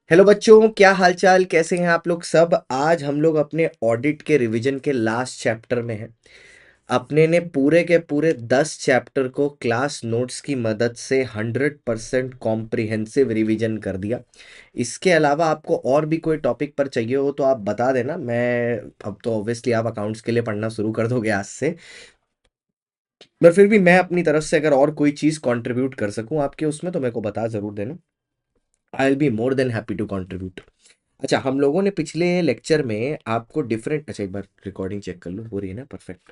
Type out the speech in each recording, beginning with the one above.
Hello बच्चों, क्या हालचाल, कैसे हैं आप लोग सब। आज हम लोग अपने ऑडिट के रिवीजन के लास्ट चैप्टर में हैं। अपने ने पूरे के पूरे 10 चैप्टर को क्लास नोट्स की मदद से 100% कॉम्प्रिहेंसिव रिवीजन कर दिया। इसके अलावा आपको और भी कोई टॉपिक पर चाहिए हो तो आप बता देना। मैं अब तो ऑब्वियसली आप अकाउंट्स के लिए पढ़ना शुरू कर दोगे आज से, पर फिर भी मैं अपनी तरफ से अगर और कोई चीज़ कंट्रीब्यूट कर सकूं आपके उसमें तो मेरे को बता ज़रूर देना। I will be more than happy to contribute. अच्छा, हम लोगों ने पिछले लेक्चर में आपको डिफरेंट, अच्छा एक बार रिकॉर्डिंग चेक कर लो, हो रही है ना परफेक्ट।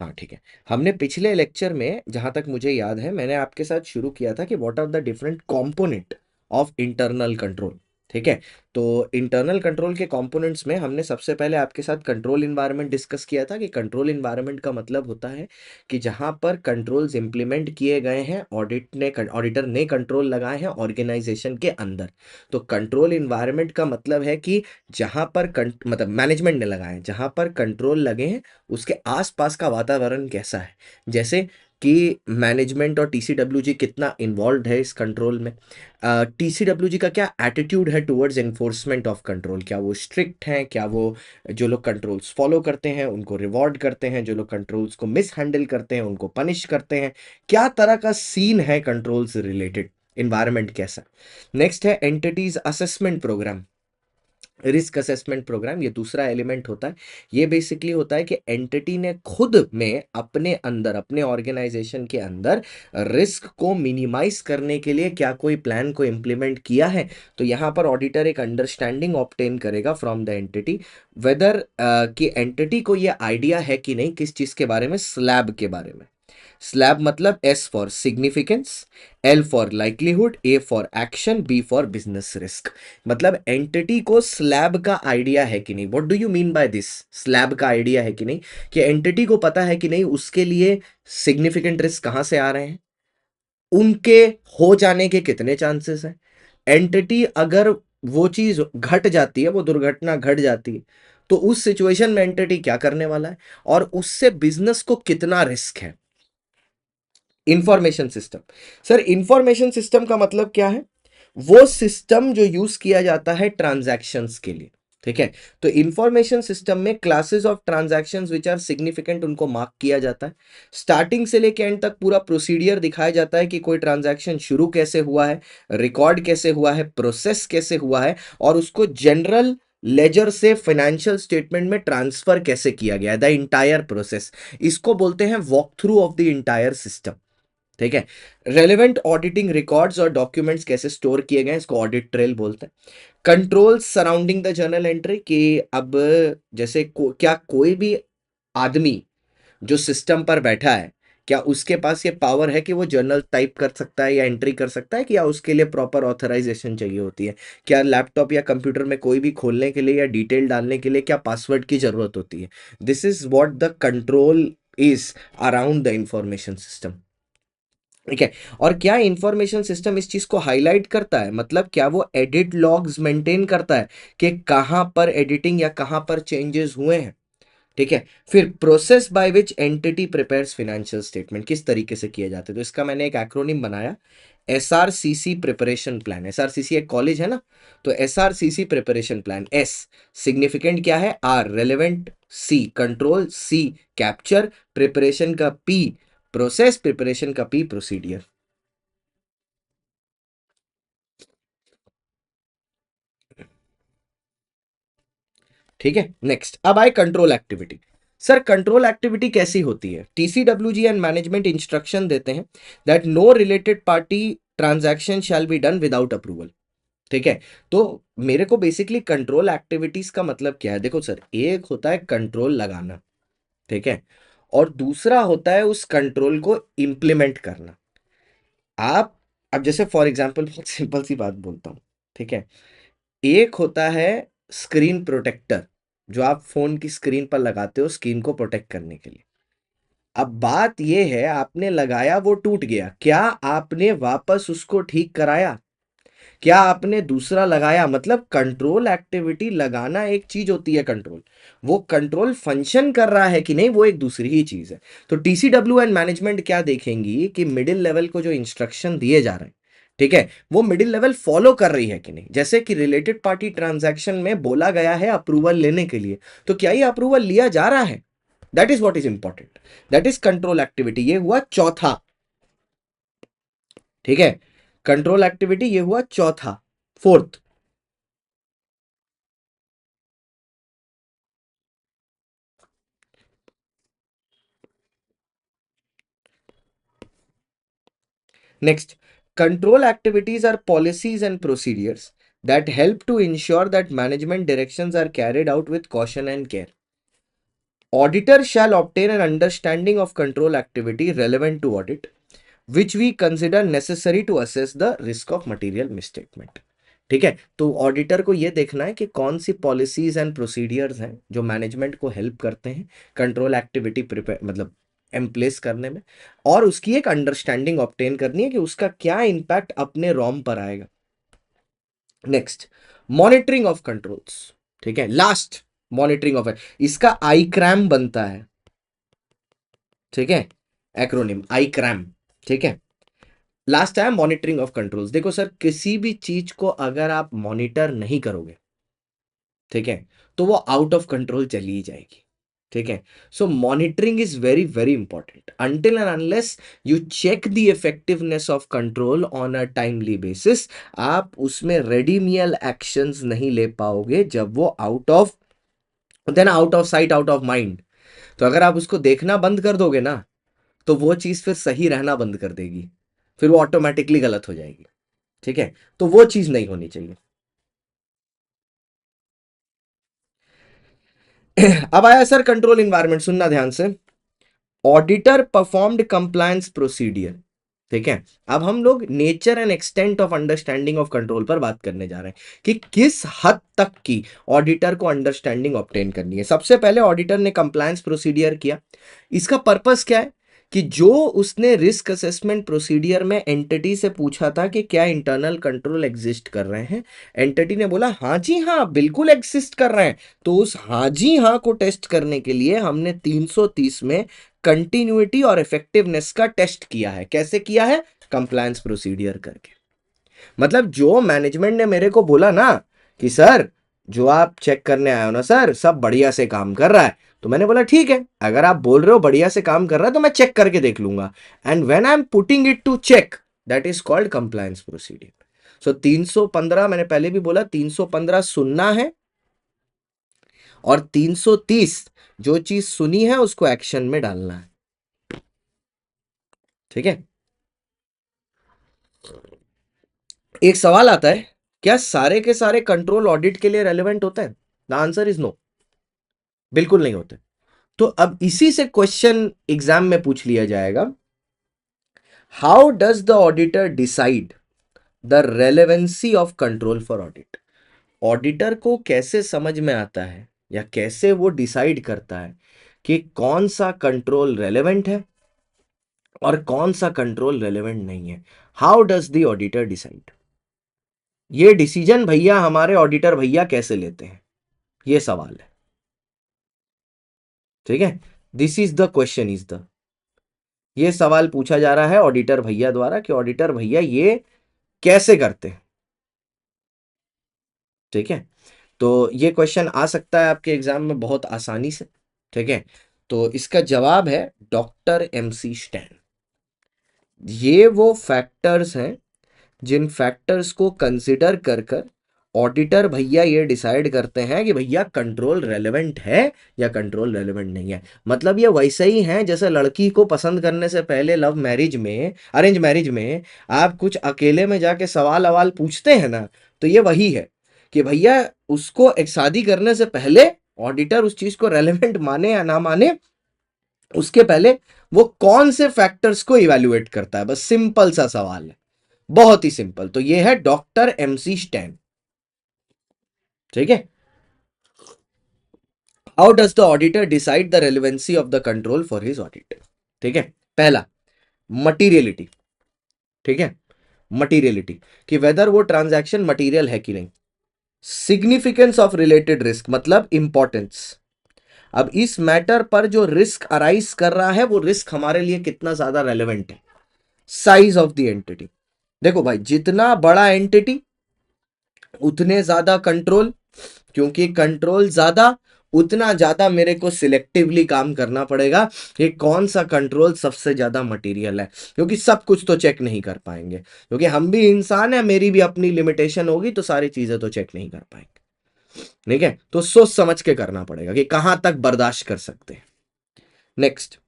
हाँ ठीक है। हमने पिछले लेक्चर में जहां तक मुझे याद है मैंने आपके साथ शुरू किया था कि what are the different component of internal control. ठीक है। तो इंटरनल कंट्रोल के कंपोनेंट्स में हमने सबसे पहले आपके साथ कंट्रोल इन्वायरमेंट डिस्कस किया था कि कंट्रोल इन्वायरमेंट का मतलब होता है कि जहां पर कंट्रोल्स इंप्लीमेंट किए गए हैं, ऑडिटर ने कंट्रोल लगाए हैं ऑर्गेनाइजेशन के अंदर। तो कंट्रोल इन्वायरमेंट का मतलब है कि जहां पर मतलब मैनेजमेंट ने लगाए हैं, जहां पर कंट्रोल लगे हैं उसके आसपास का वातावरण कैसा है। जैसे कि मैनेजमेंट और टीसीडब्ल्यूजी कितना इन्वॉल्व है इस कंट्रोल में। टीसीडब्ल्यूजी का क्या एटीट्यूड है टुवर्ड्स एनफोर्समेंट ऑफ कंट्रोल, क्या वो स्ट्रिक्ट हैं, क्या वो जो लोग कंट्रोल्स फॉलो करते हैं उनको रिवॉर्ड करते हैं, जो लोग कंट्रोल्स को मिस हैंडल करते हैं उनको पनिश करते हैं। क्या तरह का सीन है कंट्रोल से रिलेटेड, इन्वायरमेंट कैसा। नेक्स्ट है entities assessment program, risk assessment program, ये दूसरा एलिमेंट होता है। ये बेसिकली होता है कि एंटिटी ने खुद में अपने अंदर, अपने ऑर्गेनाइजेशन के अंदर रिस्क को मिनिमाइज करने के लिए क्या कोई प्लान को इम्प्लीमेंट किया है। तो यहाँ पर ऑडिटर एक अंडरस्टैंडिंग ऑब्टेन करेगा फ्रॉम द एंटिटी वेदर कि एंटिटी को ये आइडिया है कि नहीं किस चीज के बारे में, स्लैब के बारे में। स्लैब मतलब S for significance, L for likelihood, A for action, B for business risk. मतलब एंटिटी को स्लैब का आइडिया है कि नहीं। What do you mean by this, slab का आइडिया है कि नहीं, कि एंटिटी को पता है कि नहीं उसके लिए सिग्निफिकेंट रिस्क कहां से आ रहे हैं, उनके हो जाने के कितने चांसेस हैं। एंटिटी अगर वो चीज घट जाती है, वो दुर्घटना घट जाती है, तो उस सिचुएशन में एंटिटी क्या करने वाला है और उससे बिजनेस को कितना रिस्क है। Information system. Sir information system का मतलब क्या है, वो सिस्टम जो यूज किया जाता है ट्रांजैक्शंस के लिए। ठीक है। तो इंफॉर्मेशन सिस्टम में classes of transactions which are significant उनको मार्क किया जाता है। स्टार्टिंग से लेके एंड तक पूरा प्रोसीडियर दिखाया जाता है कि कोई ट्रांजैक्शन शुरू कैसे हुआ है, रिकॉर्ड कैसे हुआ है, प्रोसेस कैसे हुआ है, और उसको जनरल लेजर से फाइनेंशियल स्टेटमेंट में ट्रांसफर कैसे किया गया है, द इंटायर प्रोसेस। इसको बोलते हैं walk through of the entire system. ठीक है। रेलेवेंट ऑडिटिंग रिकॉर्ड्स और डॉक्यूमेंट्स कैसे स्टोर किए गए इसको ऑडिट ट्रेल बोलते हैं। Controls surrounding the journal entry, कि अब जैसे क्या कोई भी आदमी जो सिस्टम पर बैठा है, क्या उसके पास ये पावर है कि वो जर्नल टाइप कर सकता है या एंट्री कर सकता है, कि या उसके लिए प्रॉपर ऑथराइजेशन चाहिए होती है। क्या लैपटॉप या कंप्यूटर में कोई भी खोलने के लिए या डिटेल डालने के लिए क्या पासवर्ड की जरूरत होती है। This is what the control is around the information system. ठीक है। और क्या इंफॉर्मेशन सिस्टम इस चीज को हाईलाइट करता है, मतलब क्या वो एडिट लॉग्स मेंटेन करता है कि कहां पर एडिटिंग या कहां पर चेंजेस हुए हैं। ठीक है। फिर process by which entity prepares financial statement किस तरीके से किए जाते हैं, तो इसका मैंने एक एक्रोनिम बनाया, एसआरसीसी प्रिपरेशन प्लान। एसआरसीसी एक कॉलेज है ना, तो SRCC preparation plan. S significant क्या है, R relevant, C control, C capture, preparation का पी प्रोसेस, प्रिपरेशन का पी प्रोसीडियर। ठीक है। नेक्स्ट अब आए control activity. Sir control activity कैसी होती है, टीसीडब्ल्यूजी एंड मैनेजमेंट इंस्ट्रक्शन देते हैं that no related party transaction shall be done without approval. ठीक है। तो मेरे को बेसिकली कंट्रोल एक्टिविटीज का मतलब क्या है, देखो सर, एक होता है कंट्रोल लगाना, ठीक है, और दूसरा होता है उस कंट्रोल को इंप्लीमेंट करना। आप अब जैसे फॉर एग्जांपल बहुत सिंपल सी बात बोलता हूं, ठीक है, एक होता है स्क्रीन प्रोटेक्टर, जो आप फोन की स्क्रीन पर लगाते हो स्क्रीन को प्रोटेक्ट करने के लिए। अब बात यह है, आपने लगाया, वो टूट गया, क्या आपने वापस उसको ठीक कराया, क्या आपने दूसरा लगाया। मतलब कंट्रोल एक्टिविटी लगाना एक चीज होती है, कंट्रोल, वो कंट्रोल फंक्शन कर रहा है कि नहीं वो एक दूसरी ही चीज है। तो टीसीडब्ल्यू एंड मैनेजमेंट क्या देखेंगी कि मिडिल लेवल को जो इंस्ट्रक्शन दिए जा रहे हैं, ठीक है, वो मिडिल लेवल फॉलो कर रही है कि नहीं। जैसे कि रिलेटेड पार्टी ट्रांजैक्शन में बोला गया है अप्रूवल लेने के लिए, तो क्या ये अप्रूवल लिया जा रहा है, that is what is important, that is control activity. ये हुआ चौथा, ठीक है, कंट्रोल एक्टिविटी ये हुआ चौथा। Fourth, next, control activities are policies and procedures that help to ensure that management directions are carried out with caution and care. Auditor shall obtain an understanding of control activity relevant to audit, which we consider necessary to assess the risk of material misstatement. ठीक है, तो auditor को ये देखना है कि कौन सी policies and procedures हैं जो मैनेजमेंट को हेल्प करते हैं कंट्रोल एक्टिविटी प्रिपेयर मतलब एम्प्लेस करने में, और उसकी एक अंडरस्टैंडिंग ऑब्टेन करनी है कि उसका क्या इंपैक्ट अपने रॉम पर आएगा। नेक्स्ट, मॉनिटरिंग ऑफ कंट्रोल्स, ठीक है, लास्ट मॉनिटरिंग ऑफ, इसका आई क्रैम बनता है, ठीक है, एक्रोनिम आई क्रैम, ठीक है। लास्ट है मॉनिटरिंग ऑफ कंट्रोल्स। देखो सर, किसी भी चीज को अगर आप मॉनिटर नहीं करोगे, ठीक है, तो वो आउट ऑफ कंट्रोल चली ही जाएगी, ठीक है। So monitoring is very very important. Until and unless you check the effectiveness of control on a timely basis, आप उसमें रेडिमियल एक्शंस नहीं ले पाओगे। जब वो out of, then out of sight out of mind. तो अगर आप उसको देखना बंद कर दोगे ना, तो वो चीज फिर सही रहना बंद कर देगी, फिर वो ऑटोमेटिकली गलत हो जाएगी, ठीक है। तो वो चीज नहीं होनी चाहिए। अब आया सर कंट्रोल इन्वायरमेंट, सुनना ध्यान से। ऑडिटर परफॉर्म्ड कंप्लायंस प्रोसीडियर, ठीक है। अब हम लोग nature and extent of understanding of control पर बात करने जा रहे हैं कि किस हद तक की ऑडिटर को अंडरस्टैंडिंग ऑब्टेन करनी है। सबसे पहले ऑडिटर ने कंप्लायंस प्रोसीडियर किया। इसका पर्पस क्या है कि जो उसने रिस्क असेसमेंट प्रोसीडियर में एंटिटी से पूछा था कि क्या इंटरनल कंट्रोल एग्जिस्ट कर रहे हैं, एंटिटी ने बोला हाँ जी हाँ बिल्कुल एग्जिस्ट कर रहे हैं, तो उस हाँ जी हाँ को टेस्ट करने के लिए हमने 330 में कंटिन्यूटी और इफेक्टिवनेस का टेस्ट किया है। कैसे किया है? कंप्लायंस प्रोसीडियर करके। मतलब जो मैनेजमेंट ने मेरे को बोला ना कि सर जो आप चेक करने आए हो ना सर, सब बढ़िया से काम कर रहा है, तो मैंने बोला ठीक है, अगर आप बोल रहे हो बढ़िया से काम कर रहा है तो मैं चेक करके देख लूंगा। And when I am putting it to check, that is called compliance procedure. So 315, मैंने पहले भी बोला 315 सुनना है, और 330 जो चीज सुनी है उसको एक्शन में डालना है, ठीक है। एक सवाल आता है, क्या सारे के सारे कंट्रोल ऑडिट के लिए रेलेवेंट होते हैं? द आंसर इज नो, बिल्कुल नहीं होते। तो अब इसी से क्वेश्चन एग्जाम में पूछ लिया जाएगा, how does the auditor decide the relevancy of control for audit. Auditor को कैसे समझ में आता है या कैसे वो डिसाइड करता है कि कौन सा कंट्रोल रेलेवेंट है और कौन सा कंट्रोल रेलेवेंट नहीं है? How does the auditor decide? ये डिसीजन भैया हमारे ऑडिटर भैया कैसे लेते हैं, ये सवाल है, ठीक है। This is the question is the, ये सवाल पूछा जा रहा है ऑडिटर भैया द्वारा कि ऑडिटर भैया ये कैसे करते हैं, ठीक है। तो ये क्वेश्चन आ सकता है आपके एग्जाम में बहुत आसानी से, ठीक है। तो इसका जवाब है डॉक्टर MC स्टैन। ये वो फैक्टर्स हैं जिन फैक्टर्स को कंसिडर कर कर ऑडिटर भैया ये डिसाइड करते हैं कि भैया कंट्रोल रेलेवेंट है या कंट्रोल रेलेवेंट नहीं है। मतलब ये वैसे ही है जैसे लड़की को पसंद करने से पहले लव मैरिज में, अरेंज मैरिज में आप कुछ अकेले में जाके सवाल अवाल पूछते हैं ना, तो ये वही है कि भैया उसको एक शादी करने से पहले ऑडिटर उस चीज को रेलेवेंट माने या ना माने, उसके पहले वो कौन से फैक्टर्स को इवेल्युएट करता है। बस सिंपल सा सवाल है, बहुत ही सिंपल। तो ये है डॉक्टर MC स्टैन, ठीक है। How does the auditor decide the relevancy of the control for his audit? ठीक है, पहला मटीरियलिटी, ठीक है, मटीरियलिटी कि वेदर वो ट्रांजैक्शन मटीरियल है कि नहीं। सिग्निफिकेंस ऑफ रिलेटेड रिस्क मतलब इंपॉर्टेंस, अब इस मैटर पर जो रिस्क अराइज कर रहा है वो रिस्क हमारे लिए कितना ज्यादा रेलेवेंट है। साइज ऑफ द एंटिटी, देखो भाई, जितना बड़ा एंटिटी उतने ज्यादा कंट्रोल, क्योंकि कंट्रोल ज्यादा उतना ज्यादा मेरे को सिलेक्टिवली काम करना पड़ेगा कि कौन सा कंट्रोल सबसे ज्यादा मटेरियल है, क्योंकि सब कुछ तो चेक नहीं कर पाएंगे, क्योंकि हम भी इंसान है, मेरी भी अपनी लिमिटेशन होगी, तो सारी चीजें तो चेक नहीं कर पाएंगे। ठीक है, तो सोच समझ के करना पड़ेगा कि कहां तक बर्दाश्त कर सकते हैं। Next,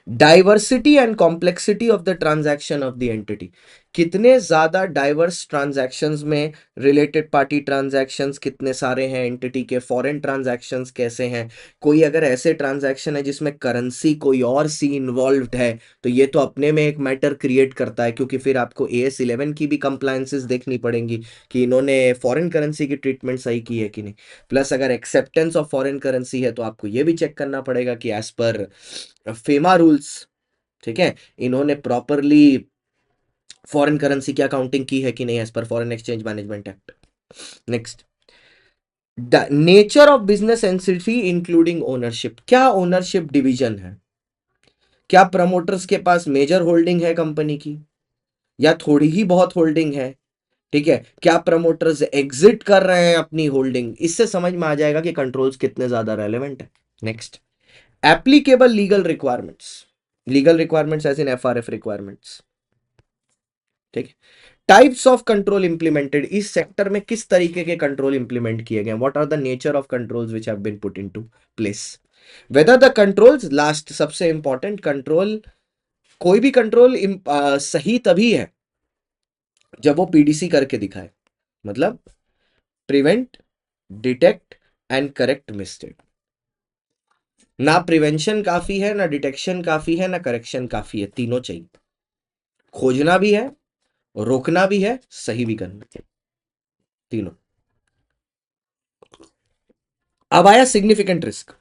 diversity and complexity of the transaction of the entity. कितने ज्यादा डाइवर्स ट्रांजैक्शंस में, रिलेटेड पार्टी ट्रांजैक्शंस कितने सारे हैं एंटिटी के, फॉरेन ट्रांजैक्शंस कैसे हैं, कोई अगर ऐसे ट्रांजैक्शन है जिसमें करेंसी कोई और सी इन्वॉल्व्ड है, तो ये तो अपने में एक मैटर क्रिएट करता है, क्योंकि फिर आपको AS11 की भी कंप्लायंसेस देखनी पड़ेंगी कि इन्होंने फॉरेन करेंसी की ट्रीटमेंट सही की है कि नहीं। प्लस अगर एक्सेप्टेंस ऑफ फॉरेन करेंसी है तो आपको ये भी चेक करना पड़ेगा कि एज पर फेमा रूल्स, ठीक है, इन्होंने प्रॉपरली फॉरेन करेंसी की अकाउंटिंग की है कि नहीं as per foreign exchange management act. Next, nature of business entity including ownership. क्या ओनरशिप डिवीजन है, क्या प्रमोटर्स के पास मेजर होल्डिंग है कंपनी की, या थोड़ी ही बहुत होल्डिंग है, ठीक है, क्या प्रमोटर्स एग्जिट कर रहे हैं अपनी होल्डिंग, इससे समझ में आ जाएगा कि कंट्रोल्स कितने ज्यादा रेलेवेंट है। Next, applicable legal requirements as in FRF requirements. ठीक है, टाइप्स ऑफ कंट्रोल इंप्लीमेंटेड, इस सेक्टर में किस तरीके के कंट्रोल इंप्लीमेंट किए गए, what are the nature of controls which have been put into place, whether the controls, last सबसे इंपॉर्टेंट कंट्रोल, कोई भी कंट्रोल सही तभी है जब वो PDC करके दिखाए, मतलब prevent, detect and correct mistake. ना प्रिवेंशन काफी है, ना डिटेक्शन काफी है, ना करेक्शन काफी है, तीनों चाहिए, खोजना भी है, रोकना भी है, सही भी करना है, तीनों। अब आया significant risk.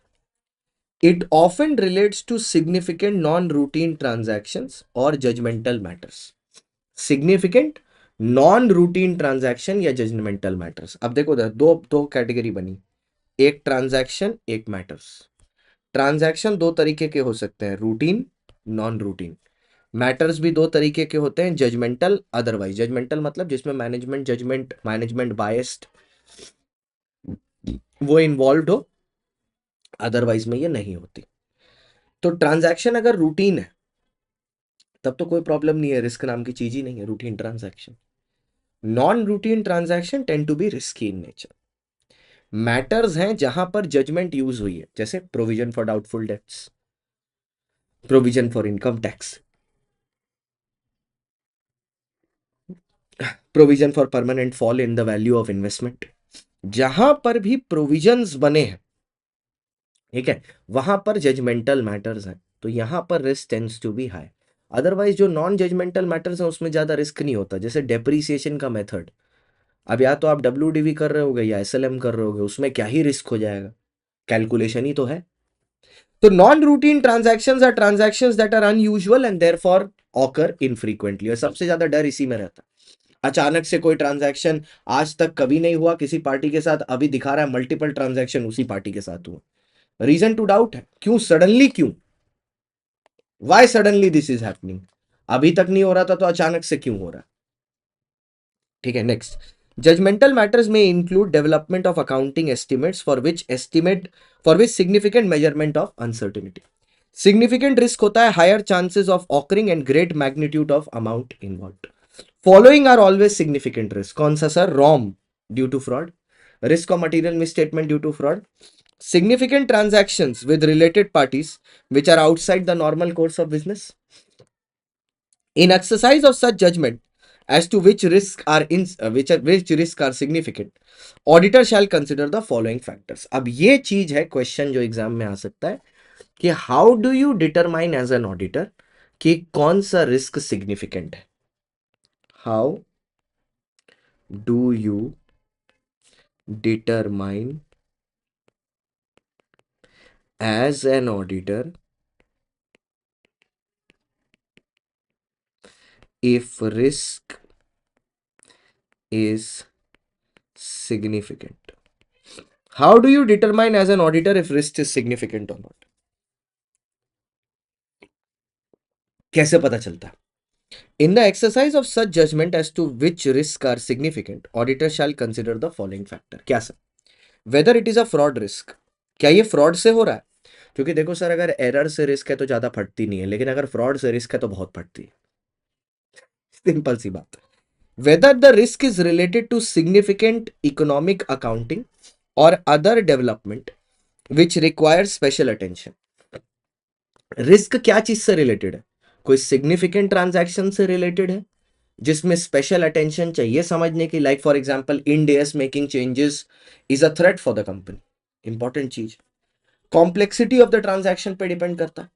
It often relates to significant non routine transactions और judgmental matters. Significant non routine transaction या जजमेंटल मैटर्स। अब देखो दो दो कैटेगरी बनी, एक ट्रांजैक्शन एक मैटर्स। ट्रांजैक्शन दो तरीके के हो सकते हैं, रूटीन, नॉन रूटीन। मैटर्स भी दो तरीके के होते हैं, जजमेंटल, अदरवाइज। जजमेंटल मतलब जिसमें मैनेजमेंट जजमेंट, मैनेजमेंट बायस्ड वो इन्वॉल्व हो, अदरवाइज में ये नहीं होती। तो ट्रांजैक्शन अगर रूटीन है तब तो कोई प्रॉब्लम नहीं है, रिस्क नाम की चीज ही नहीं है routine transaction. Non routine transaction tend to be risky in nature. Matters हैं जहां पर जजमेंट यूज हुई है, जैसे provision for doubtful debts, provision for income tax, provision for permanent fall in the value of investment. जहां पर भी provisions बने हैं, ठीक है, वहां पर जजमेंटल मैटर्स हैं, तो यहां पर risk tends to be high. Otherwise जो नॉन जजमेंटल मैटर्स हैं उसमें ज्यादा रिस्क नहीं होता, जैसे डेप्रीसिएशन का मेथड। अब या तो आप WDV कर रहे होगे या SLM कर रहे होगे, उसमें क्या ही रिस्क हो जाएगा, कैलकुलेशन ही तो है। तो non routine transactions are transactions that are unusual and therefore occur infrequently, और सबसे ज्यादा डर इसी में रहता है। अचानक से कोई ट्रांजैक्शन आज तक कभी नहीं हुआ किसी पार्टी के साथ, अभी दिखा रहा है मल्टीपल ट्रांजैक्शन उसी पार्टी के साथ हुआ। रीजन टू डाउट है, क्यों सडनली, क्यों, why suddenly this is happening, अभी तक नहीं हो रहा था तो अचानक से क्यों हो रहा है। ठीक है, नेक्स्ट, जजमेंटल मैटर्स में include development of accounting estimates for which significant measurement of uncertainty. Significant risk होता है higher chances of occurring and great magnitude of amount involved. Following are always significant risk, कौन सा sir, ROM due to fraud, risk of material misstatement due to fraud, significant transactions with related parties which are outside the normal course of business. In exercise of such judgment as to which risks are which risks are significant, auditor shall consider the following factors. अब ये चीज है question जो exam में आ सकता है कि how do you determine as an auditor कि कौन सा रिस्क सिग्निफिकेंट है। How do you determine as an auditor if risk is significant? How do you determine as an auditor if risk is significant or not? कैसे पता चलता है? In the exercise of such judgment as to which risks are significant, auditor shall consider the following factor. क्या sir? Whether it is a fraud risk, क्या ये fraud से हो रहा है? क्योंकि देखो सर, अगर एरर से रिस्क है तो ज्यादा फटती नहीं है, लेकिन अगर फ्रॉड से रिस्क है तो बहुत फटती है। सिंपल सी बात। Whether the risk is related to significant economic accounting or other development which requires special attention. Risk क्या चीज से रिलेटेड है? कोई सिग्निफिकेंट ट्रांजैक्शन से रिलेटेड है जिसमें स्पेशल अटेंशन चाहिए समझने की, like for example end S making changes is a threat for the company, important चीज। कॉम्प्लेक्सिटी ऑफ द ट्रांजैक्शन पे डिपेंड करता है,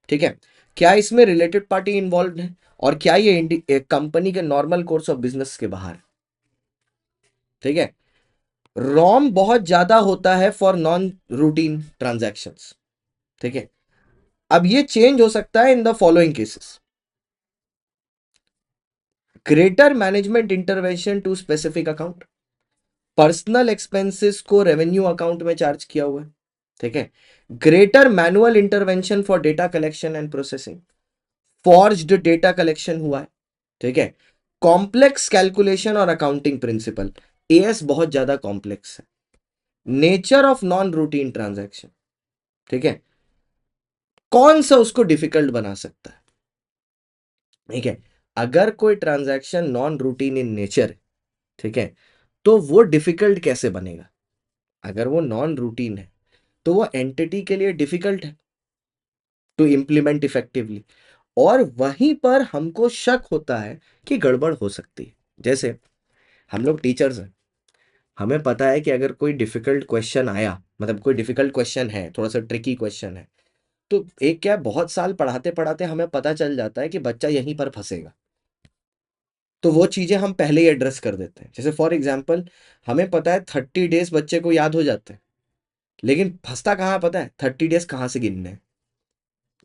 ठीक है। क्या इसमें रिलेटेड पार्टी इन्वॉल्व है और क्या ये कंपनी के नॉर्मल कोर्स ऑफ बिजनेस के बाहर, ठीक है। रॉम बहुत ज्यादा होता है फॉर नॉन रूटीन ट्रांजैक्शंस, ठीक है। अब ये चेंज हो सकता है in the following cases. Greater management intervention to specific account, personal expenses को रेवेन्यू अकाउंट में चार्ज किया हुआ है, ठीक है। Greater manual intervention for data collection and processing, forged data collection हुआ है, ठीक है। कॉम्प्लेक्स कैलकुलेशन और अकाउंटिंग प्रिंसिपल, एएस बहुत ज्यादा कॉम्प्लेक्स है। Nature of non routine transaction, ठीक है। कौन सा उसको डिफिकल्ट बना सकता है, ठीक है। अगर कोई transaction non routine in nature है, ठीक है, तो वो डिफिकल्ट कैसे बनेगा? अगर वो नॉन रूटीन है तो वो एंटिटी के लिए डिफिकल्ट है टू इंप्लीमेंट इफेक्टिवली, और वहीं पर हमको शक होता है कि गड़बड़ हो सकती है। जैसे हम लोग टीचर्स हैं, हमें पता है कि अगर कोई डिफिकल्ट क्वेश्चन आया, मतलब कोई डिफिकल्ट क्वेश्चन है, थोड़ा सा ट्रिकी क्वेश्चन है, तो एक क्या, बहुत साल पढ़ाते पढ़ाते हमें पता चल जाता है कि बच्चा यहीं पर फंसेगा, तो वो चीजें हम पहले ही एड्रेस कर देते हैं। जैसे फॉर एग्जाम्पल, हमें पता है 30 डेज बच्चे को याद हो जाते हैं, लेकिन फंसता कहाँ पता है? 30 डेज कहाँ से गिनने हैं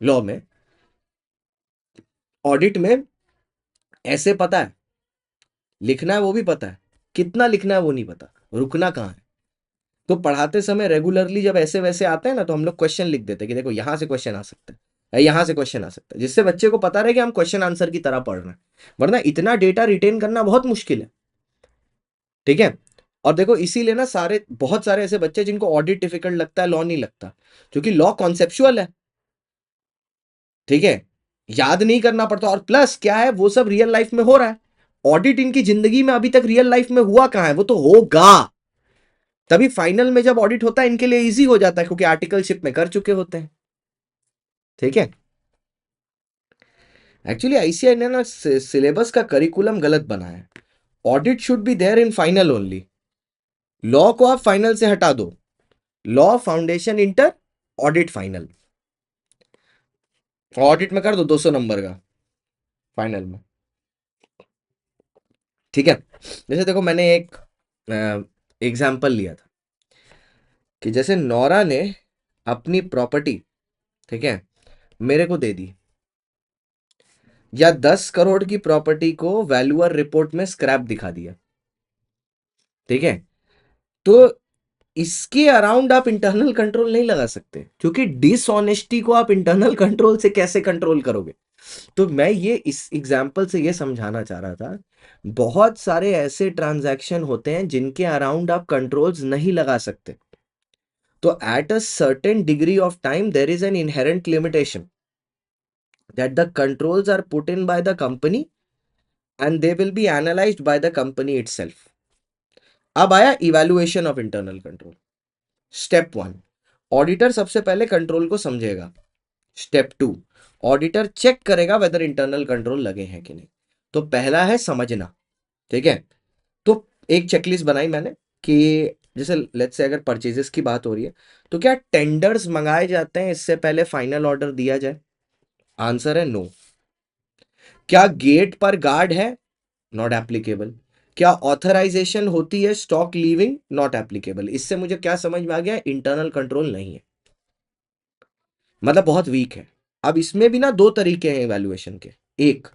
लॉ में, ऑडिट में ऐसे पता है, लिखना है वो भी पता है, कितना लिखना है वो नहीं पता, रुकना कहाँ है। तो पढ़ाते समय रेगुलरली जब ऐसे वैसे आते हैं ना, तो हम लोग क्वेश्चन लिख देते हैं कि देखो यहां से क्वेश्चन आ सकता है या यहां से क्वेश्चन आ सकता है, जिससे बच्चे को पता रहे कि हम क्वेश्चन आंसर की तरह पढ़ रहे हैं। वरना इतना डेटा रिटेन करना बहुत मुश्किल है, ठीक है। और देखो इसीलिए ना, सारे बहुत सारे ऐसे बच्चे जिनको ऑडिट डिफिकल्ट लगता है, लॉ नहीं लगता, क्योंकि लॉ कॉन्सेप्चुअल है, ठीक है, याद नहीं करना पड़ता। और प्लस क्या है, वो सब रियल लाइफ में हो रहा है। ऑडिट इनकी जिंदगी में अभी तक रियल लाइफ में हुआ कहां है, वो तो होगा, तभी फाइनल में जब ऑडिट होता है इनके लिए इजी हो जाता है, क्योंकि आर्टिकलशिप में कर चुके होते हैं, ठीक है। एक्चुअली आईसीआई ने ना सिलेबस का करिकुलम गलत बनाया है। Audit should be there in final only, law को आप फाइनल से हटा दो, law foundation inter, audit final. Audit में कर दो 200 नंबर का फाइनल में, ठीक है। जैसे देखो मैंने एक एग्जाम्पल लिया था कि जैसे नौरा ने अपनी प्रॉपर्टी, ठीक है, मेरे को दे दी, या 10 करोड़ की प्रॉपर्टी को वैल्यूअर रिपोर्ट में स्क्रैप दिखा दिया, ठीक है। तो इसके अराउंड आप इंटरनल कंट्रोल नहीं लगा सकते, क्योंकि डिसऑनेस्टी को आप इंटरनल कंट्रोल से कैसे कंट्रोल करोगे? तो मैं ये इस एग्जांपल से ये समझाना चाह रहा था, बहुत सारे ऐसे ट्रांजैक्शन होते हैं जिनके अराउंड आप कंट्रोल्स नहीं लगा सकते। तो at a certain degree of time there is an inherent limitation that the controls are put in by the company and they will be analyzed by the company itself. अब आया evaluation of internal control. Step 1, auditor सबसे पहले control को समझेगा। Step 2, auditor check करेगा weather internal control लगे हैं कि नहीं। तो पहला है समझना, ठीक है। तो एक चेकलिस्ट बनाई मैंने कि जैसे लेट्स से अगर परचेजेस की बात हो रही है, तो क्या टेंडर्स मंगाए जाते हैं इससे पहले फाइनल ऑर्डर दिया जाए? आंसर है नो। क्या गेट पर गार्ड है? Not applicable. क्या ऑथराइजेशन होती है स्टॉक लीविंग? Not applicable. इससे मुझे क्या समझ में आ गया? इंटरनल कंट्रोल नहीं है, मतलब बहुत वीक है। अब इसमें भी ना दो तरीके हैं इवैल्यूएशन के। एक,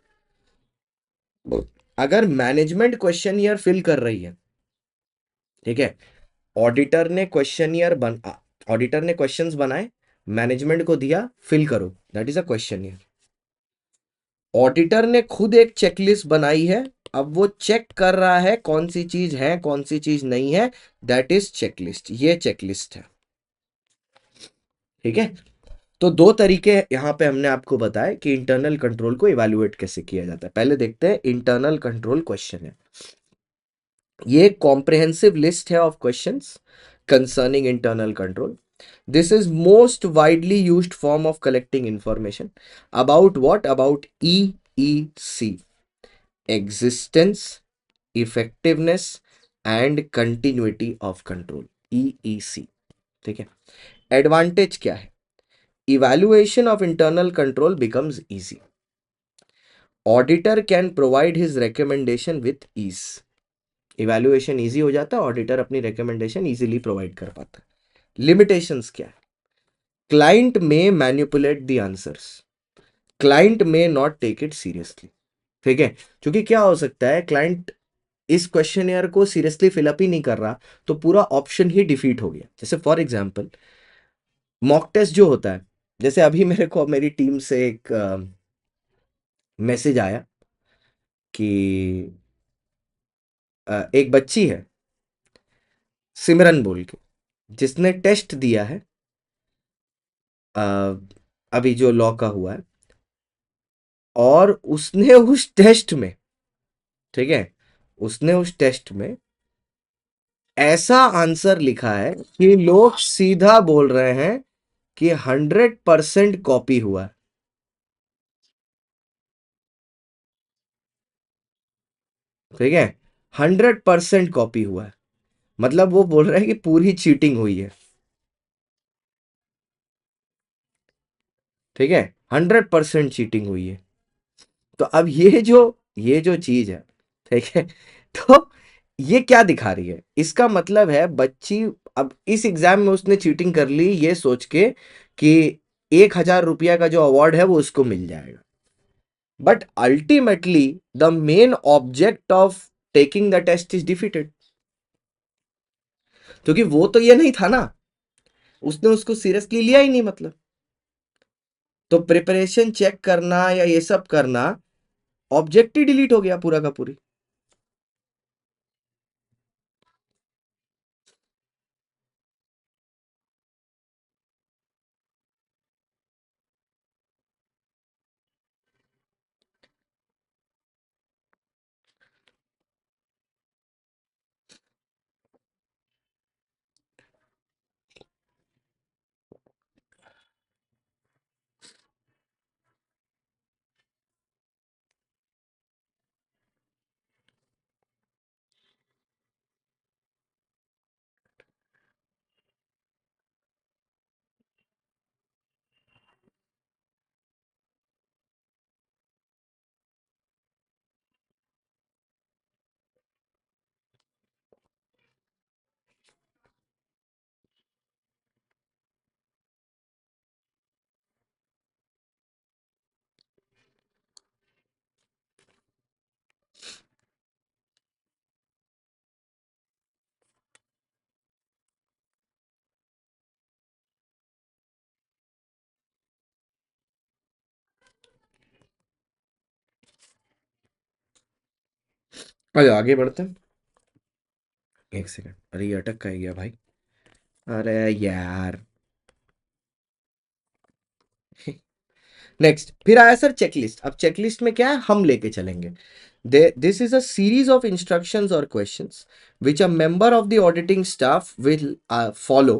अगर मैनेजमेंट क्वेश्चनियर फिल कर रही है, ठीक है, ऑडिटर ने ऑडिटर ने क्वेश्चंस बनाए, मैनेजमेंट को दिया, फिल करो, that is a questionnaire. Auditor ने खुद एक चेकलिस्ट बनाई है, अब वो चेक कर रहा है कौन सी चीज है कौन सी चीज नहीं है, दैट इज चेकलिस्ट, ये चेकलिस्ट है। ठीक है, तो दो तरीके यहां पे हमने आपको बताए कि इंटरनल कंट्रोल को इवैल्यूएट कैसे किया जाता है। पहले देखते हैं इंटरनल कंट्रोल क्वेश्चन है, ये कॉम्प्रिहेंसिव लिस्ट है of questions concerning internal control. This is most widely used form of collecting information about what? About EEC, existence, effectiveness and continuity of control, EEC। ठीक है, एडवांटेज क्या है? Evaluation of internal control becomes easy. Auditor can provide his recommendation with ease. Evaluation easy हो जाता है, auditor अपनी recommendation easily provide कर पाता है। लिमिटेशंस क्या है? क्लाइंट में मैनिपुलेट द आंसर्स, क्लाइंट में नॉट टेक इट सीरियसली। ठीक है, क्योंकि क्या हो सकता है, क्लाइंट इस क्वेश्चनियर को सीरियसली फिलअप ही नहीं कर रहा, तो पूरा ऑप्शन ही डिफीट हो गया। जैसे फॉर एग्जांपल मॉक टेस्ट जो होता है, जैसे अभी मेरे को मेरी टीम से एक मैसेज आया कि एक बच्ची है सिमरन बोल के, जिसने टेस्ट दिया है अ, अभी जो लॉ का हुआ है, और उसने उस टेस्ट में, ठीक है, उसने उस टेस्ट में ऐसा आंसर लिखा है कि लोग सीधा बोल रहे हैं कि 100% कॉपी हुआ है। ठीक है, 100% कॉपी हुआ है, मतलब वो बोल रहे हैं कि पूरी चीटिंग हुई है। ठीक है, 100% चीटिंग हुई है। तो अब ये जो चीज है, ठीक है, तो ये क्या दिखा रही है? इसका मतलब है बच्ची अब इस एग्जाम में उसने चीटिंग कर ली ये सोच के कि 1,000 रुपया का जो अवार्ड है वो उसको मिल जाएगा, but ultimately the main object of taking the test is defeated, क्योंकि वो तो ये नहीं था ना, उसने उसको सीरियसली लिया ही नहीं मतलब। तो प्रिपरेशन चेक करना या ये सब करना, ऑब्जेक्ट ही डिलीट हो गया पूरा का पूरी। अरे आगे बढ़ते हैं, एक सेकंड, अरे ये अटक का ही गया भाई, अरे यार। नेक्स्ट फिर आया सर चेकलिस्ट। अब चेकलिस्ट में क्या है, हम लेके चलेंगे। This is a series of instructions और questions which a member of the auditing staff will follow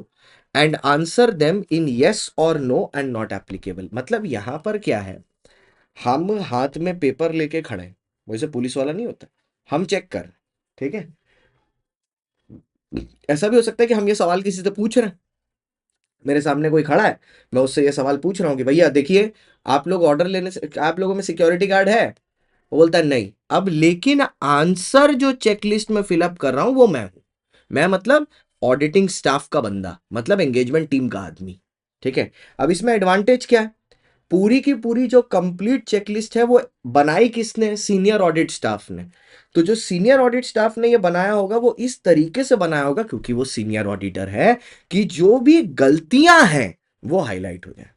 and answer them in yes or no and not applicable। मतलब यहां पर क्या है, हम हाथ में पेपर लेके खड़े हैं, वैसे पुलिस वाला नहीं होता, हम चेक कर रहे हैं। ठीक है, ऐसा भी हो सकता है कि हम ये सवाल किसी से पूछ रहे हैं, मेरे सामने कोई खड़ा है, मैं उससे ये सवाल पूछ रहा हूँ कि भैया देखिए, आप लोग ऑर्डर लेने से, आप लोगों में सिक्योरिटी गार्ड है? वो बोलता है नहीं। अब लेकिन आंसर जो चेकलिस्ट में फिलअप कर रहा हूं वो मैं हूं, मैं मतलब ऑडिटिंग स्टाफ का बंदा, मतलब एंगेजमेंट टीम का आदमी। ठीक है, अब इसमें एडवांटेज क्या है, पूरी की पूरी जो कंप्लीट चेकलिस्ट है वो बनाई किसने? सीनियर ऑडिट स्टाफ ने। तो जो सीनियर ऑडिट स्टाफ ने ये बनाया होगा वो इस तरीके से बनाया होगा, क्योंकि वो सीनियर ऑडिटर है, कि जो भी गलतियां हैं वो हाईलाइट हो जाए।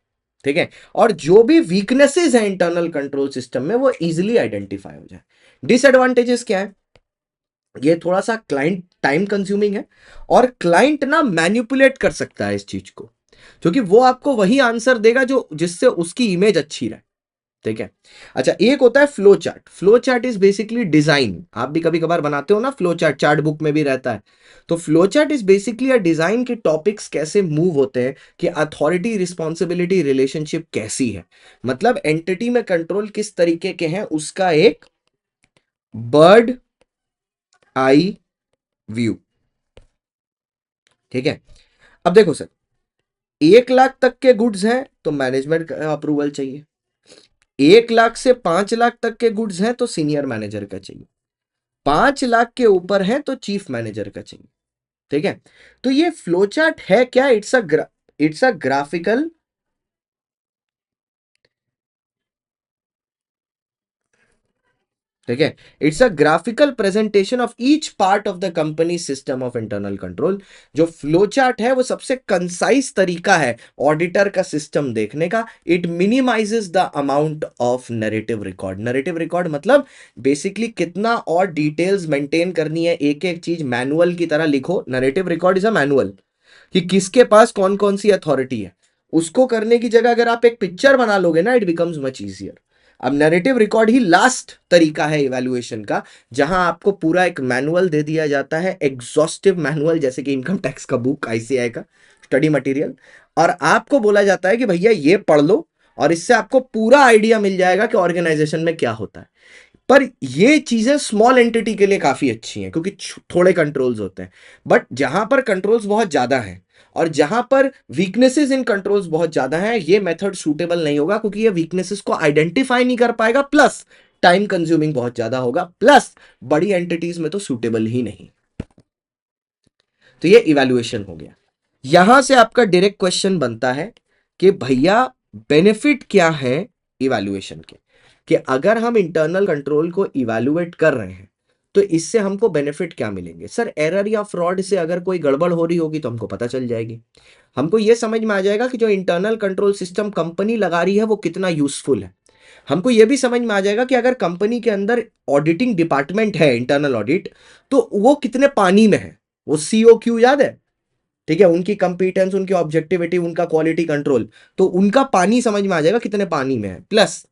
ठीक है, और जो भी वीकनेसेस है इंटरनल कंट्रोल सिस्टम में वो इजीली आइडेंटिफाई हो जाए। डिसएडवांटेजेस क्या है? ये थोड़ा सा क्लाइंट टाइम कंज्यूमिंग है, और क्लाइंट ना मैनिपुलेट कर सकता है इस चीज को, क्योंकि वो आपको वही आंसर देगा जो जिससे उसकी इमेज अच्छी रहे। ठीक है। अच्छा, एक होता है flow chart. Flow chart is basically design. आप भी कभी कभार बनाते हो ना फ्लो चार्ट, चार्ट बुक में भी रहता है। तो flow chart is basically a design के टॉपिक्स कैसे मूव होते हैं, कि अथॉरिटी रिस्पॉन्सिबिलिटी रिलेशनशिप कैसी है, मतलब एंटिटी में कंट्रोल किस तरीके के हैं, उसका एक बर्ड आई व्यू। ठीक है। अब देखो सर, 1 लाख तक के गुड्स हैं तो मैनेजमेंट का अप्रूवल चाहिए, 1 लाख से 5 लाख तक के गुड्स हैं तो सीनियर मैनेजर का चाहिए, 5 लाख के ऊपर है तो चीफ मैनेजर का चाहिए। ठीक है। तो ये फ्लो चार्ट है क्या? इट्स अ ग्राफिकल, ठीक है, it's a graphical presentation of each part of the company system of internal control. जो फ्लो चार्ट है वो सबसे कंसाइज तरीका है ऑडिटर का सिस्टम देखने का। It minimises the amount of narrative record. Narrative record मतलब बेसिकली कितना और डिटेल्स मेंटेन करनी है, एक एक चीज मैनुअल की तरह लिखो। Narrative record is a manual, कि किसके पास कौन कौन सी अथॉरिटी है। उसको करने की जगह अगर आप एक पिक्चर बना लोगे ना, इट बिकम्स मच इजियर। अब नैरेटिव रिकॉर्ड ही लास्ट तरीका है इवैल्यूएशन का, जहां आपको पूरा एक मैनुअल दे दिया जाता है, एग्जॉस्टिव मैनुअल, जैसे कि इनकम टैक्स का बुक, आईसीआई का स्टडी मटेरियल, और आपको बोला जाता है कि भैया ये पढ़ लो, और इससे आपको पूरा आइडिया मिल जाएगा कि ऑर्गेनाइजेशन में क्या होता है। पर ये चीजें स्मॉल एंटिटी के लिए काफी अच्छी हैं, क्योंकि थोड़े कंट्रोल्स होते हैं। बट जहां पर कंट्रोल्स बहुत ज्यादा हैं और जहां पर वीकनेसेस इन कंट्रोल्स बहुत ज्यादा हैं, ये मेथड सूटेबल नहीं होगा, क्योंकि ये वीकनेसेस को आइडेंटिफाई नहीं कर पाएगा, प्लस टाइम कंज्यूमिंग बहुत ज्यादा होगा, प्लस बड़ी एंटिटीज में तो सूटेबल ही नहीं। तो ये इवैल्यूएशन हो गया। यहां से आपका डायरेक्ट क्वेश्चन बनता है कि भैया बेनिफिट क्या है इवैल्यूएशन के, कि अगर हम इंटरनल कंट्रोल को इवैल्यूएट कर रहे हैं तो इससे हमको बेनिफिट क्या मिलेंगे। सर, एरर या फ्रॉड से अगर कोई गड़बड़ हो रही होगी तो हमको पता चल जाएगी, हमको यह समझ में आ जाएगा कि जो इंटरनल कंट्रोल सिस्टम कंपनी लगा रही है वो कितना यूजफुल है। हमको यह भी समझ में आ जाएगा कि अगर कंपनी के अंदर ऑडिटिंग डिपार्टमेंट है, इंटरनल ऑडिट, तो वो कितने पानी में है। वो सीओक्यू याद है? ठीक है, उनकी कंपीटेंस, उनकी ऑब्जेक्टिविटी, उनका क्वालिटी कंट्रोल, तो उनका पानी समझ में आ जाएगा कितने पानी में है। प्लस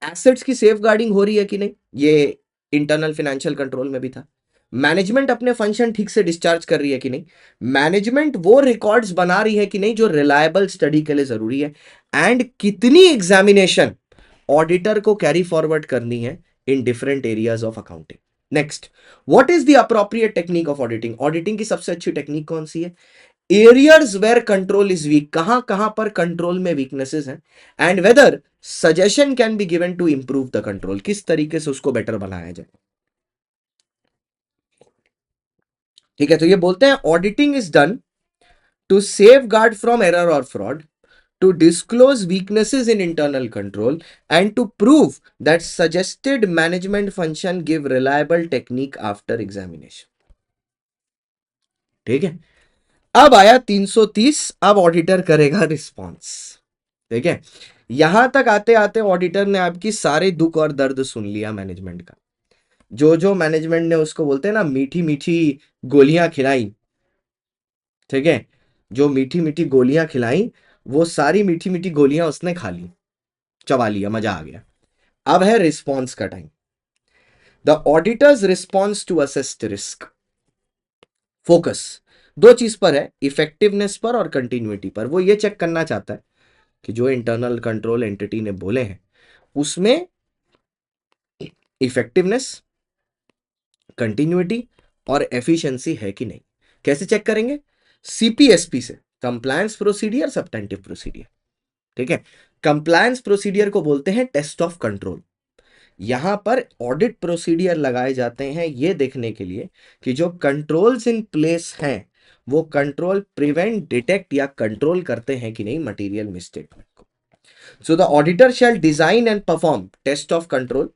एसेट्स की सेफ गार्डिंग हो रही है कि नहीं, ये इंटरनल फाइनेंशियल कंट्रोल में भी था। मैनेजमेंट अपने फंक्शन ठीक से डिस्चार्ज कर रही है कि नहीं, मैनेजमेंट वो रिकॉर्ड्स बना रही है कि नहीं जो रिलायबल स्टडी के लिए जरूरी है, एंड कितनी एग्जामिनेशन ऑडिटर को कैरी फॉरवर्ड करनी है in different areas of accounting. Next, what is the appropriate technique of auditing. Auditing की सबसे अच्छी टेक्निक कौन सी है? Areas where control is weak, कहां कहां पर कंट्रोल में वीकनेसेस हैं, and whether suggestion can be given to improve the control, किस तरीके से उसको बेटर बनाया जाए। ठीक है, तो ये बोलते हैं auditing is done to safeguard from error और fraud, to disclose weaknesses in internal control, and to prove that suggested management function give reliable technique after examination। ठीक है। अब आया 330, अब ऑडिटर करेगा रिस्पॉन्स। ठीक है, यहां तक आते आते ऑडिटर ने आपकी सारे दुख और दर्द सुन लिया मैनेजमेंट का। जो जो मैनेजमेंट ने उसको बोलते हैं ना मीठी मीठी गोलियां खिलाई, ठीक है, जो मीठी मीठी गोलियां खिलाई, वो सारी मीठी मीठी गोलियां उसने खा ली, चबा लिया, मजा आ गया। अब है रिस्पॉन्स का time. The auditor's response to assessed risk. Focus दो चीज पर है, इफेक्टिवनेस पर और कंटिन्यूटी पर। वो ये चेक करना चाहता है कि जो इंटरनल कंट्रोल एंटिटी ने बोले हैं उसमें इफेक्टिवनेस, कंटिन्यूटी और एफिशिएंसी है कि नहीं। कैसे चेक करेंगे? सीपीएसपी से, कंप्लायंस प्रोसीडियर, सब्सटेंटिव प्रोसीडियर। ठीक है, कंप्लायंस प्रोसीडियर को बोलते हैं टेस्ट ऑफ कंट्रोल। यहां पर ऑडिट प्रोसीडियर लगाए जाते हैं ये देखने के लिए कि जो कंट्रोल्स इन प्लेस हैं वो कंट्रोल प्रिवेंट, डिटेक्ट या कंट्रोल करते हैं कि नहीं मटेरियल मिसस्टेटमेंट को। So the auditor shall design and perform test of control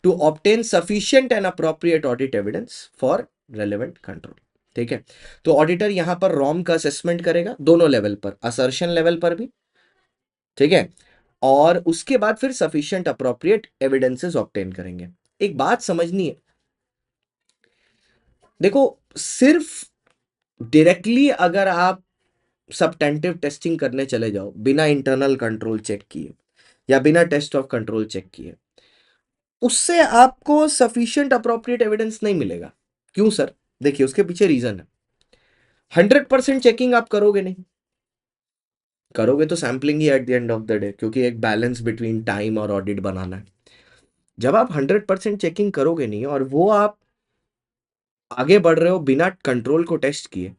to obtain sufficient and appropriate audit evidence for relevant control. ठीक है, तो ऑडिटर यहां पर रॉम का असेसमेंट करेगा दोनों लेवल पर, असर्शन लेवल पर भी ठीक है, और उसके बाद फिर सफिशिएंट अप्रोप्रिएट एविडेंसेस ऑब्टेन करेंगे। एक बात समझनी है, देखो सिर्फ डायरेक्टली अगर आप सब्टेंटिव टेस्टिंग करने चले जाओ बिना इंटरनल कंट्रोल चेक किए या बिना टेस्ट ऑफ कंट्रोल चेक किए, उससे आपको सफिशिएंट अप्रोप्रिएट एविडेंस नहीं मिलेगा। क्यों सर? देखिए उसके पीछे रीजन है। 100% चेकिंग आप करोगे नहीं, करोगे तो sampling he at the end of the day, क्योंकि एक बैलेंस बिटवीन टाइम और ऑडिट बनाना है। जब आप 100% चेकिंग करोगे नहीं और वो आप आगे बढ़ रहे हो बिना कंट्रोल को टेस्ट किए,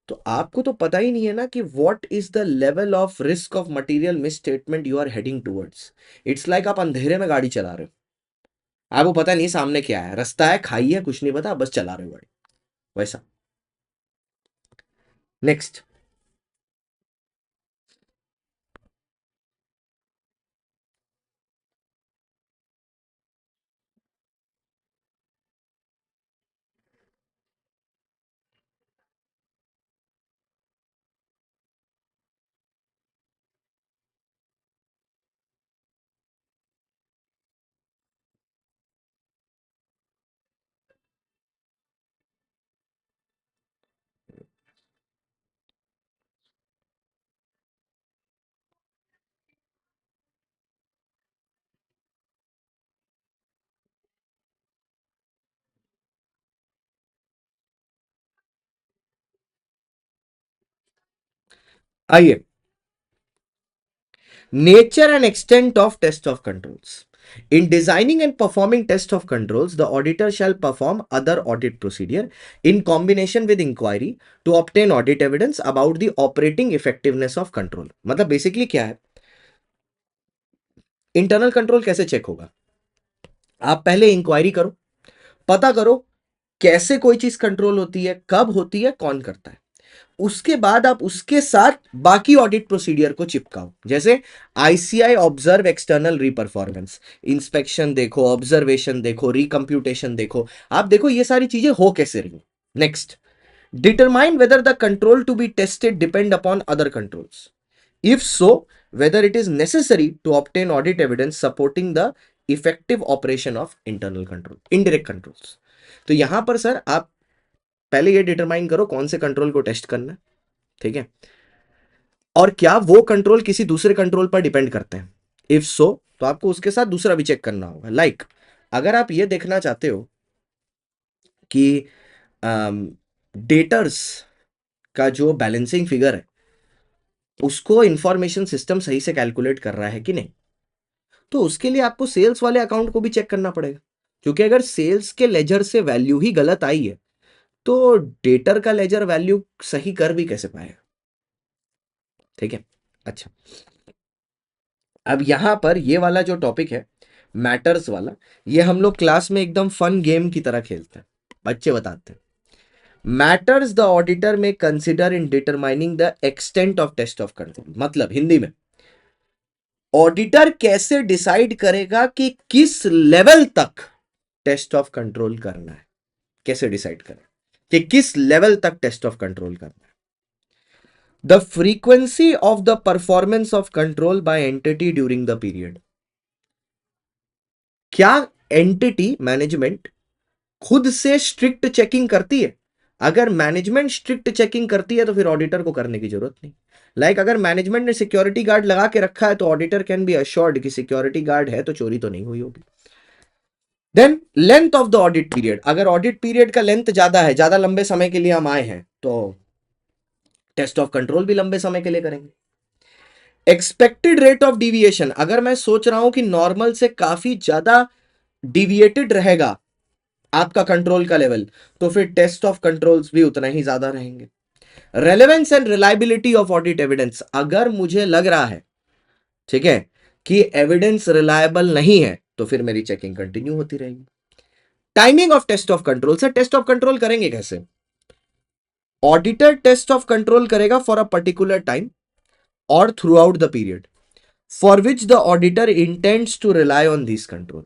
तो आपको तो पता ही नहीं है ना कि what is the level of risk of material misstatement you are heading towards. It's like आप अंधेरे में गाड़ी चला रहे हो, आपको पता नहीं सामने क्या है, रास्ता है, खाई है, कुछ नहीं पता, बस चला रहे हो गाड़ी, वैसा। नेक्स्ट। आइए, nature and extent of test of controls. In designing and performing test of controls, the auditor shall perform other audit procedure in combination with inquiry to obtain audit evidence about the operating effectiveness of control. मतलब basically क्या है, internal control कैसे check होगा? आप पहले inquiry करो, पता करो कैसे कोई चीज कंट्रोल होती है, कब होती है, कौन करता है। उसके बाद आप उसके साथ बाकी ऑडिट प्रोसीडियर को चिपकाओ, जैसे ICI observe external reperformance, inspection देखो, ऑब्जर्वेशन देखो, रिकंप्यूटेशन देखो, आप देखो ये सारी चीजें हो कैसे रही। Next, determine whether the control to be tested depend upon other controls, if so whether it is necessary to obtain audit evidence supporting the effective operation of internal control, indirect controls. तो यहां पर sir आप पहले ये determine करो कौन से control को टेस्ट करना है, ठीक है, और क्या वो कंट्रोल किसी दूसरे कंट्रोल पर डिपेंड करते हैं। इफ सो तो आपको उसके साथ दूसरा भी चेक करना होगा। लाइक अगर आप ये देखना चाहते हो कि डेटर्स का जो बैलेंसिंग फिगर है उसको इंफॉर्मेशन सिस्टम सही से कैलकुलेट कर रहा है कि नहीं, तो उसके लिए आपको सेल्स वाले अकाउंट को भी चेक करना पड़ेगा, क्योंकि अगर सेल्स के लेजर से वैल्यू ही गलत आई है तो डेटर का लेजर वैल्यू सही कर भी कैसे पाएगा। ठीक है, अच्छा, अब यहां पर ये वाला जो टॉपिक है मैटर्स वाला, ये हम लोग क्लास में एकदम फन गेम की तरह खेलते हैं, बच्चे बताते हैं। Matters the auditor may consider in determining the extent of test of control, मतलब हिंदी में ऑडिटर कैसे डिसाइड करेगा कि किस लेवल तक टेस्ट ऑफ कंट्रोल करना है, कैसे डिसाइड करें कि किस लेवल तक टेस्ट ऑफ कंट्रोल करना है। The frequency of the performance of control by entity during the period, क्या एंटिटी मैनेजमेंट खुद से स्ट्रिक्ट चेकिंग करती है? अगर मैनेजमेंट स्ट्रिक्ट चेकिंग करती है तो फिर ऑडिटर को करने की जरूरत नहीं। लाइक अगर मैनेजमेंट ने सिक्योरिटी गार्ड लगा के रखा है तो ऑडिटर कैन बी अश्योर्ड कि सिक्योरिटी गार्ड है तो चोरी तो नहीं हुई होगी। Then length of the audit period, अगर ऑडिट पीरियड का लेंथ ज्यादा है, ज्यादा लंबे समय के लिए हम आए हैं, तो टेस्ट ऑफ कंट्रोल भी लंबे समय के लिए करेंगे। एक्सपेक्टेड रेट ऑफ डिविएशन, अगर मैं सोच रहा हूं कि नॉर्मल से काफी ज्यादा डिविएटेड रहेगा आपका कंट्रोल का लेवल, तो फिर टेस्ट ऑफ कंट्रोल्स भी उतना ही ज्यादा रहेंगे। Relevance and reliability of audit evidence, अगर मुझे लग रहा है, ठीक है, कि एविडेंस रिलायबल नहीं है तो फिर मेरी चेकिंग कंटिन्यू होती रहेगी। Timing of test of control, sir test of control करेंगे कैसे? ऑडिटर टेस्ट ऑफ कंट्रोल करेगा फॉर अ पर्टिकुलर टाइम और throughout the period for which the auditor intends to rely on this control.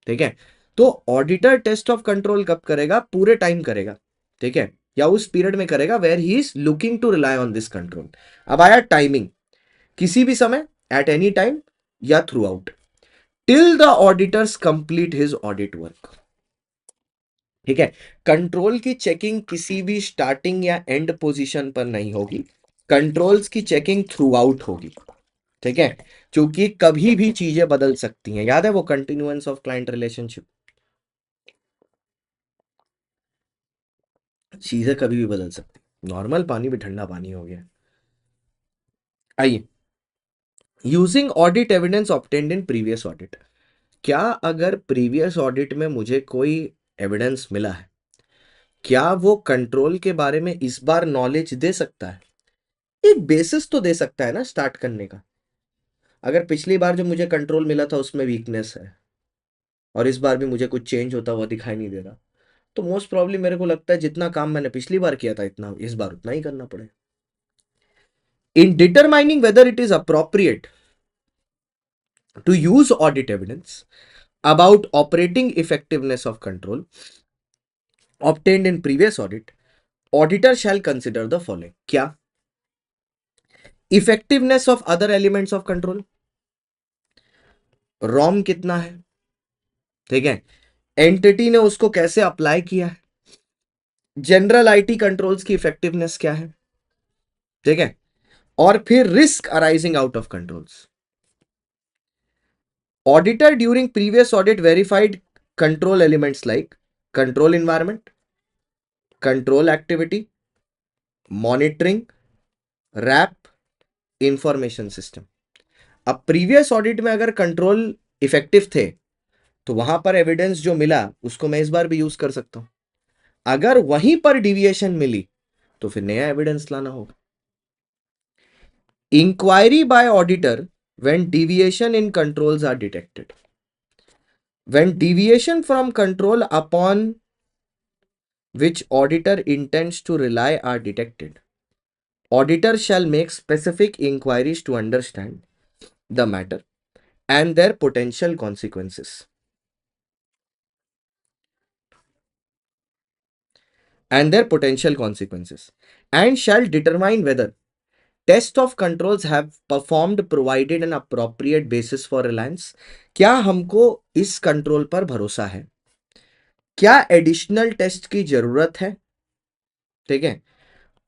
ठीक है, तो auditor test of control कब करेगा? पूरे टाइम करेगा, ठीक है, या उस पीरियड में करेगा where he is looking to rely on this control. अब आया टाइमिंग, किसी भी समय एट एनी टाइम या throughout till the auditors complete his audit work. ठीक है, कंट्रोल की चेकिंग किसी भी स्टार्टिंग या एंड पोजीशन पर नहीं होगी, कंट्रोल्स की चेकिंग थ्रू आउट होगी। ठीक है, क्योंकि कभी भी चीजें बदल सकती हैं। याद है वो कंटिन्यूएंस ऑफ क्लाइंट रिलेशनशिप, चीजें कभी भी बदल सकती, नॉर्मल पानी भी ठंडा पानी हो गया। आइए, using audit evidence obtained in previous audit. क्या अगर प्रीवियस ऑडिट में मुझे कोई एविडेंस मिला है, क्या वो कंट्रोल के बारे में इस बार नॉलेज दे सकता है? एक बेसिस तो दे सकता है ना स्टार्ट करने का। अगर पिछली बार जो मुझे कंट्रोल मिला था उसमें वीकनेस है और इस बार भी मुझे कुछ चेंज होता हुआ दिखाई नहीं दे रहा, तो मोस्ट प्रॉब्ली मेरे को लगता है जितना काम मैंने पिछली बार किया था इतना इस बार उतना ही करना पड़े। In determining weather it is appropriate to use audit evidence about operating effectiveness of control obtained in previous audit, auditor shall consider the following. क्या? Effectiveness of other elements of control, ROM कितना है, ठीक है, entity ने उसको कैसे apply किया है, जनरल आईटी कंट्रोल्स की इफेक्टिवनेस क्या है, ठीक है, और फिर risk arising out of controls. Auditor during previous audit verified control elements like control environment, control activity, monitoring, RAP, information system. अब प्रीवियस ऑडिट में अगर कंट्रोल इफेक्टिव थे तो वहां पर एविडेंस जो मिला उसको मैं इस बार भी यूज कर सकता हूं। अगर वहीं पर डिविएशन मिली तो फिर नया एविडेंस लाना होगा। Inquiry by auditor when deviation in controls are detected, when deviation from control upon which auditor intends to rely are detected, auditor shall make specific inquiries to understand the matter and their potential consequences, and shall determine whether test of controls have performed provided an appropriate basis for reliance। क्या हमको इस control पर भरोसा है, क्या additional test की जरूरत है, ठीक है,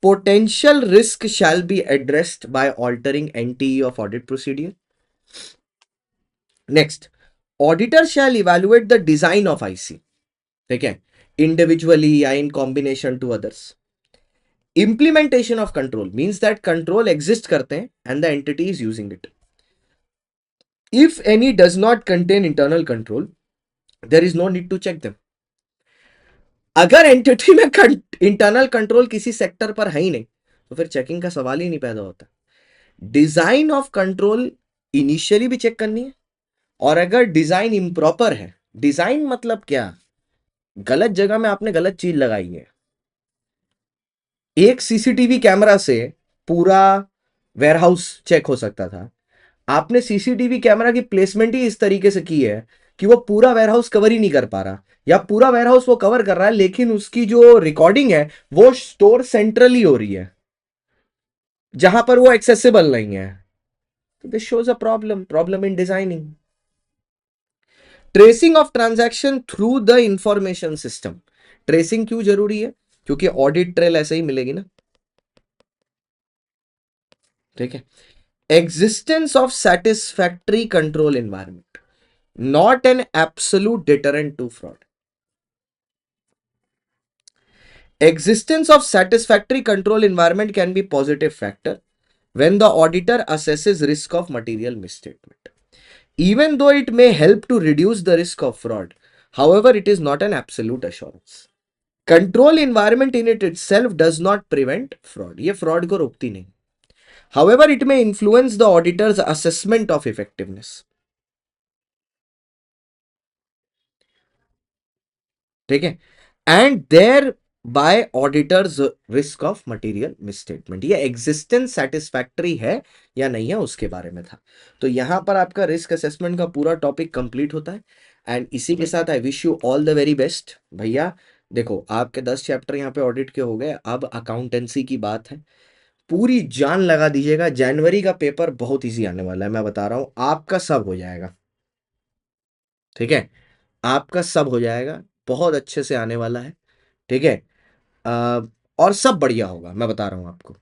potential risk shall be addressed by altering NTE of audit procedure. Next, auditor shall evaluate the design of IC, ठीक है, individually or in combination to others. Implementation of control means that control exist करते हैं and the entity is using it. If any does not contain internal control there is no need to check them. अगर entity में internal control किसी sector पर है ही नहीं तो फिर चेकिंग का सवाल ही नहीं पैदा होता। डिजाइन ऑफ कंट्रोल इनिशियली भी चेक करनी है, और अगर डिजाइन इम्प्रॉपर है, डिजाइन मतलब क्या, गलत जगह में आपने गलत चीज लगाई है। एक सीसीटीवी कैमरा से पूरा वेयरहाउस चेक हो सकता था, आपने सीसीटीवी कैमरा की प्लेसमेंट ही इस तरीके से की है कि वो पूरा वेयरहाउस कवर ही नहीं कर पा रहा, या पूरा वेयरहाउस वो कवर कर रहा है लेकिन उसकी जो रिकॉर्डिंग है वो स्टोर सेंट्रली हो रही है जहां पर वो एक्सेसिबल नहीं है। तो this shows a problem in designing. Tracing of transaction through the information system. Tracing क्यों जरूरी है, क्योंकि ऑडिट ट्रेल ऐसे ही मिलेगी ना, ठीक है। Existence of satisfactory control environment, not an absolute deterrent to fraud. Existence of satisfactory control environment can be positive factor when the auditor assesses risk of material misstatement, even though it may help to reduce the risk of fraud. However, it is not an absolute assurance. Control environment in it itself does not prevent fraud. ये fraud को रोकती नहीं. However, it may influence the auditor's assessment of effectiveness. ठीक है, and there by auditor's risk of material misstatement. ये existence satisfactory है या नहीं है उसके बारे में था। तो यहां पर आपका रिस्क असेसमेंट का पूरा टॉपिक कंप्लीट होता है। एंड इसी के साथ I wish you all the very best भैया। देखो आपके 10 चैप्टर यहाँ पे ऑडिट के हो गए, अब अकाउंटेंसी की बात है। पूरी जान लगा दीजिएगा। जनवरी का पेपर बहुत इजी आने वाला है, मैं बता रहा हूँ, आपका सब हो जाएगा। ठीक है, आपका सब हो जाएगा, बहुत अच्छे से आने वाला है। ठीक है, अ, और सब बढ़िया होगा, मैं बता रहा हूँ आपको।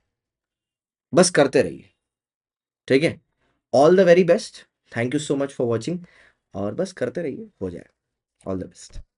बस करते रहिए। ठीक है, all the very best. Thank you so much for watching. और बस करते रहिए, हो जाएगा। All the best.